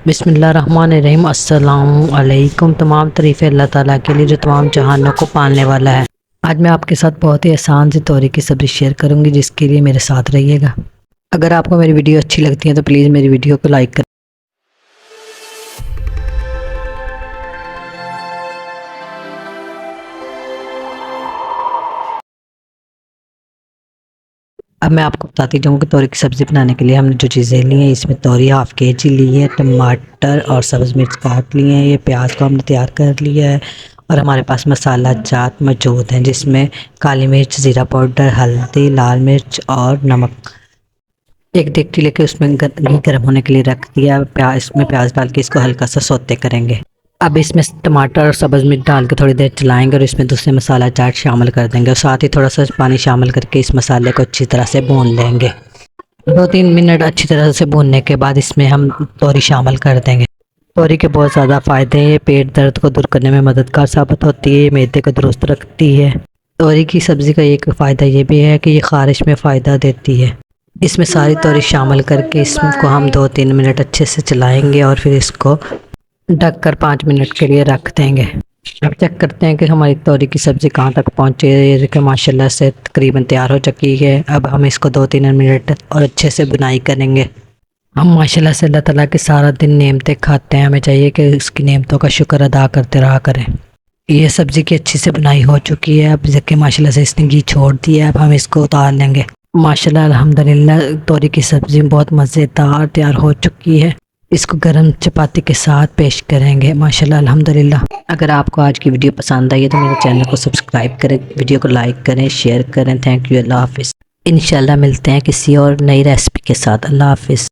बिस्मिल्लाहिर्रहमानिर्रहीम। अस्सलाम वालेकुम। तमाम तारीफ़ें अल्लाह ताला के लिए जो तमाम जहानों को पालने वाला है। आज मैं आपके साथ बहुत ही आसान सी तौरी की सब्ज़ी शेयर करूंगी, जिसके लिए मेरे साथ रहिएगा। अगर आपको मेरी वीडियो अच्छी लगती है तो प्लीज़ मेरी वीडियो को लाइक करें। अब मैं आपको बताती जाऊँ कि तोरी की सब्ज़ी बनाने के लिए हमने जो चीज़ें ली हैं, इसमें तोरी हाफ़ केजी ली है, टमाटर और सब्ज़ मिर्च काट लिए हैं, ये प्याज को हमने तैयार कर लिया है और हमारे पास मसाला जात मौजूद हैं, जिसमें काली मिर्च, ज़ीरा पाउडर, हल्दी, लाल मिर्च और नमक। एक देगची लेके उसमें घी गर्म होने के लिए रख दिया। इसमें प्याज डाल के इसको हल्का सा सौते करेंगे। अब इसमें टमाटर और सब्ज़ मिर्च डाल के थोड़ी देर चलाएंगे और इसमें दूसरे मसाला चाट शामिल कर देंगे और साथ ही थोड़ा सा पानी शामिल करके इस मसाले को अच्छी तरह से भून लेंगे। 2-3 मिनट अच्छी तरह से भूनने के बाद इसमें हम तोरी शामिल कर देंगे। तोरी के बहुत ज़्यादा फ़ायदे हैं। ये पेट दर्द को दूर करने में मददगार साबित होती है, ये मैदे को दुरुस्त रखती है। तोरी की सब्ज़ी का एक फ़ायदा ये भी है कि ये ख़ारिश में फ़ायदा देती है। इसमें सारी तोरी शामिल करके इसको हम 2-3 मिनट अच्छे से चलाएंगे और फिर इसको ढककर 5 मिनट के लिए रख देंगे। अब चेक करते हैं कि हमारी तोरी की सब्ज़ी कहाँ तक पहुँची है। ये देखिए माशाल्लाह से तकरीबन तैयार हो चुकी है। अब हम इसको 2-3 मिनट और अच्छे से बुनाई करेंगे। हम माशाल्लाह से अल्लाह ताला के सारा दिन नेमतें खाते हैं, हमें चाहिए कि उसकी नेमतों का शुक्र अदा करते रहा करें। ये सब्ज़ी की अच्छी से बुनाई हो चुकी है। अब देखिए माशाल्लाह से इसने घी छोड़ दिया है। अब हम इसको उतार लेंगे। माशाल्लाह अल्हम्दुलिल्लाह तोरी की सब्ज़ी बहुत मज़ेदार तैयार हो चुकी है। इसको गरम चपाती के साथ पेश करेंगे। माशाल्लाह अल्हम्दुलिल्लाह। अगर आपको आज की वीडियो पसंद आई है तो मेरे चैनल को सब्सक्राइब करें, वीडियो को लाइक करें, शेयर करें। Thank you. अल्लाह हाफ़िज़। इंशाल्लाह मिलते हैं किसी और नई रेसिपी के साथ। अल्लाह हाफ़िज़।